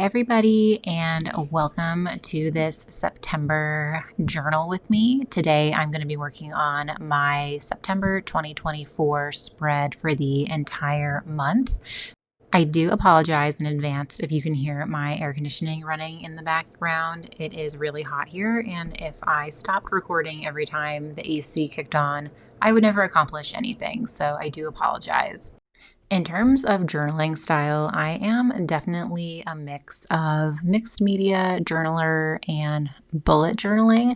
everybody, and welcome to this September journal with me. Today, I'm going to be working on my September 2024 spread for the entire month. I do apologize in advance if you can hear my air conditioning running in the background. It is really hot here, and if I stopped recording every time the AC kicked on, I would never accomplish anything, so I do apologize. In terms of journaling style, I am definitely a mix of mixed media journaler and bullet journaling.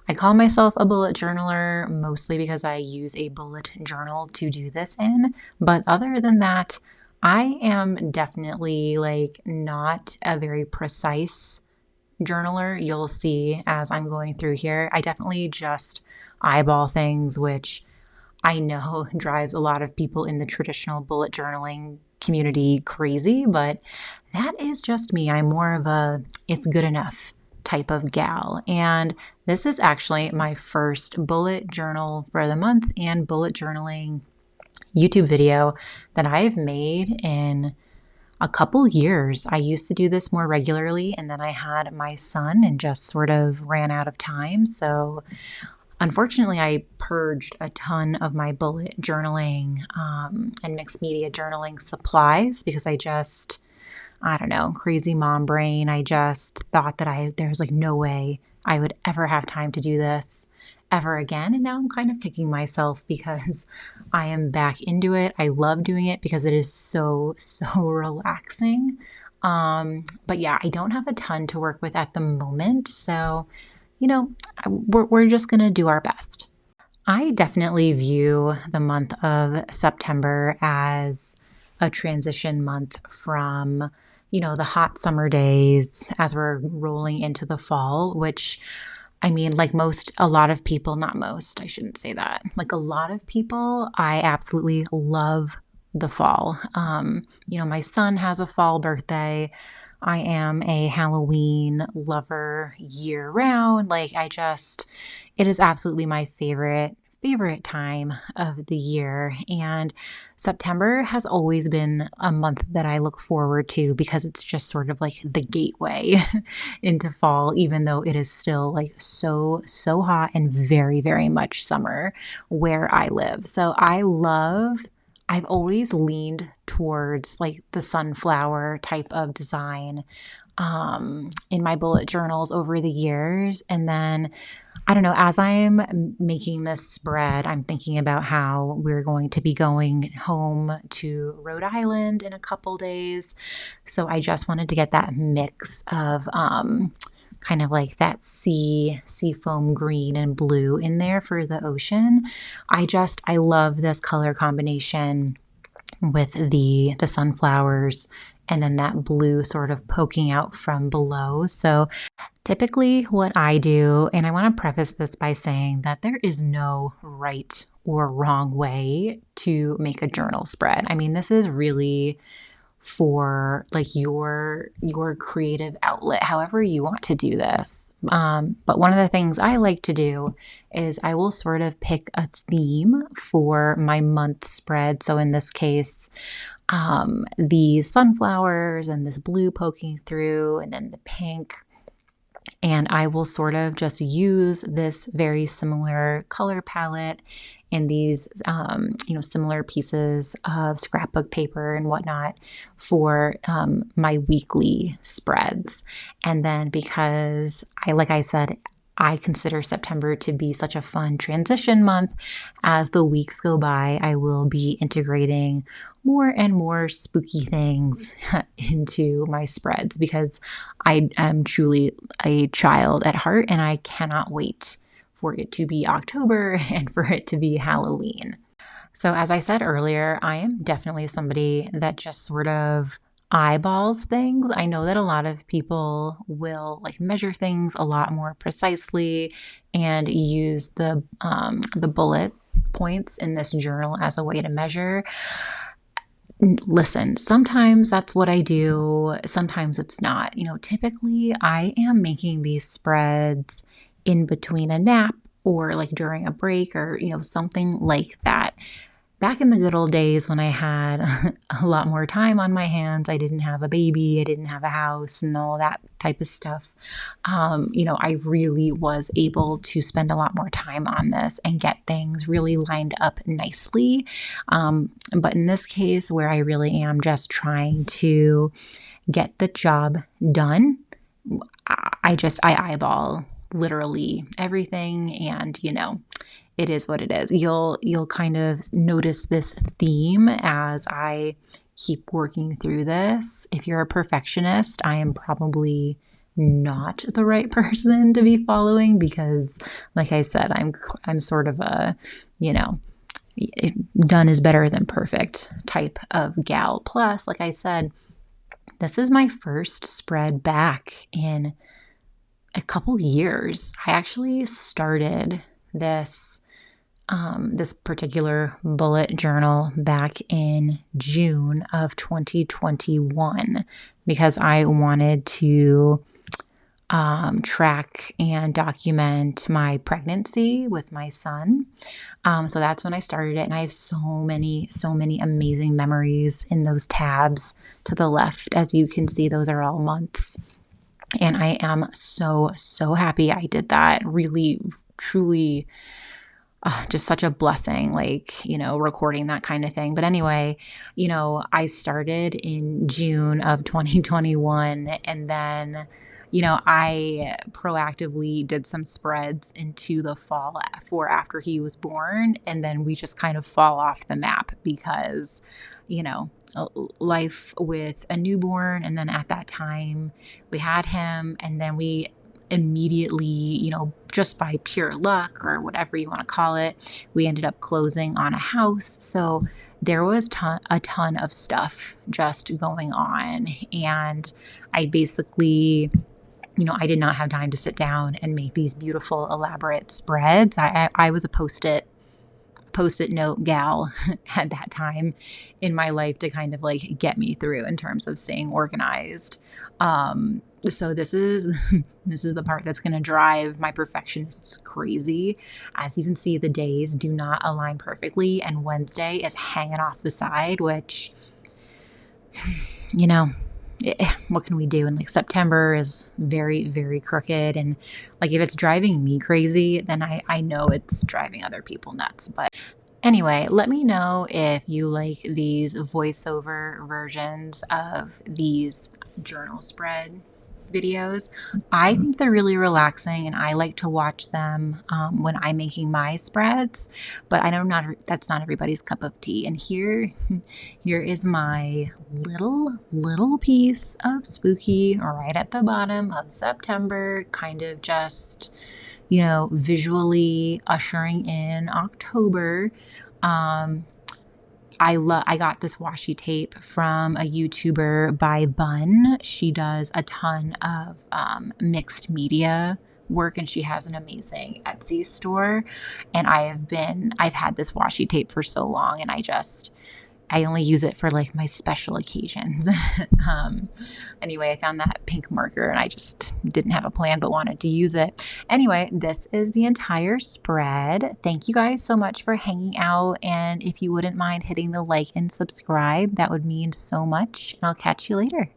I call myself a bullet journaler mostly because I use a bullet journal to do this in. But other than that, I am definitely not a very precise journaler. You'll see as I'm going through here. I definitely just eyeball things, which I know drives a lot of people in the traditional bullet journaling community crazy, but that is just me. I'm more of a it's good enough type of gal. And this is actually my first bullet journal for the month and bullet journaling YouTube video that I've made in a couple years. I used to do this more regularly, and then I had my son and just sort of ran out of time. So unfortunately, I purged a ton of my bullet journaling and mixed media journaling supplies because I don't know, crazy mom brain. I just thought that there's no way I would ever have time to do this ever again. And now I'm kind of kicking myself because I am back into it. I love doing it because it is so relaxing. But yeah, I don't have a ton to work with at the moment. So we're just going to do our best. I definitely view the month of September as a transition month from, the hot summer days as we're rolling into the fall, which I mean, a lot of people, not most, I shouldn't say that. Like a lot of people, I absolutely love the fall. My son has a fall birthday. I am a Halloween lover year round. It is absolutely my favorite time of the year. And September has always been a month that I look forward to because it's just sort of like the gateway into fall, even though it is still so hot and very, very much summer where I live. So I've always leaned towards the sunflower type of design in my bullet journals over the years. And then, I don't know, as I'm making this spread, I'm thinking about how we're going to be going home to Rhode Island in a couple days. So I just wanted to get that mix of kind of like that sea foam green and blue in there for the ocean. I love this color combination with the sunflowers and then that blue sort of poking out from below. So typically what I do, and I want to preface this by saying that there is no right or wrong way to make a journal spread. I mean, this is really for your creative outlet, however you want to do this. But one of the things I like to do is I will sort of pick a theme for my month spread. So in this case, the sunflowers and this blue poking through and then the pink. And I will sort of just use this very similar color palette and these, similar pieces of scrapbook paper and whatnot for my weekly spreads. And then because like I said, I consider September to be such a fun transition month. As the weeks go by, I will be integrating more and more spooky things into my spreads because I am truly a child at heart and I cannot wait for it to be October and for it to be Halloween. So as I said earlier, I am definitely somebody that just sort of eyeballs things. I know that a lot of people will measure things a lot more precisely and use the bullet points in this journal as a way to measure. Listen, sometimes that's what I do. Sometimes it's not. Typically I am making these spreads in between a nap or during a break or, something like that. back in the good old days when I had a lot more time on my hands, I didn't have a baby, I didn't have a house, and all that type of stuff. I really was able to spend a lot more time on this and get things really lined up nicely. But in this case, where I really am just trying to get the job done, I eyeball literally everything, and it is what it is. You'll kind of notice this theme as I keep working through this. If you're a perfectionist, I am probably not the right person to be following because, like I said, I'm sort of a, you know, done is better than perfect type of gal. Plus, like I said, this is my first spread back in a couple years. I actually started this particular bullet journal back in June of 2021 because I wanted to track and document my pregnancy with my son. So that's when I started it, and I have so many amazing memories in those tabs to the left. As you can see, those are all months. And I am so happy I did that. Really, truly, just such a blessing, recording that kind of thing. But anyway, I started in June of 2021, and then, I proactively did some spreads into the fall for after he was born, and then we just kind of fall off the map because, life with a newborn, and then at that time we had him, and then we immediately, just by pure luck or whatever you want to call it, we ended up closing on a house. So there was a ton of stuff just going on. And I basically, I did not have time to sit down and make these beautiful, elaborate spreads. I was a post-it note gal at that time in my life to kind of get me through in terms of staying organized. So this is the part that's going to drive my perfectionists crazy. As you can see, the days do not align perfectly, and Wednesday is hanging off the side, which, what can we do? And September is very, very crooked. And if it's driving me crazy, then I know it's driving other people nuts. But anyway, let me know if you like these voiceover versions of these journal spread videos. I think they're really relaxing, and I like to watch them when I'm making my spreads, but I know that's not everybody's cup of tea. And here is my little piece of spooky right at the bottom of September, kind of just, visually ushering in October. I got this washi tape from a YouTuber by Bun. She does a ton of mixed media work, and she has an amazing Etsy store. And I've had this washi tape for so long, and I only use it for my special occasions. Anyway, I found that pink marker, and I just didn't have a plan but wanted to use it. Anyway, this is the entire spread. Thank you guys so much for hanging out. And if you wouldn't mind hitting the like and subscribe, that would mean so much. And I'll catch you later.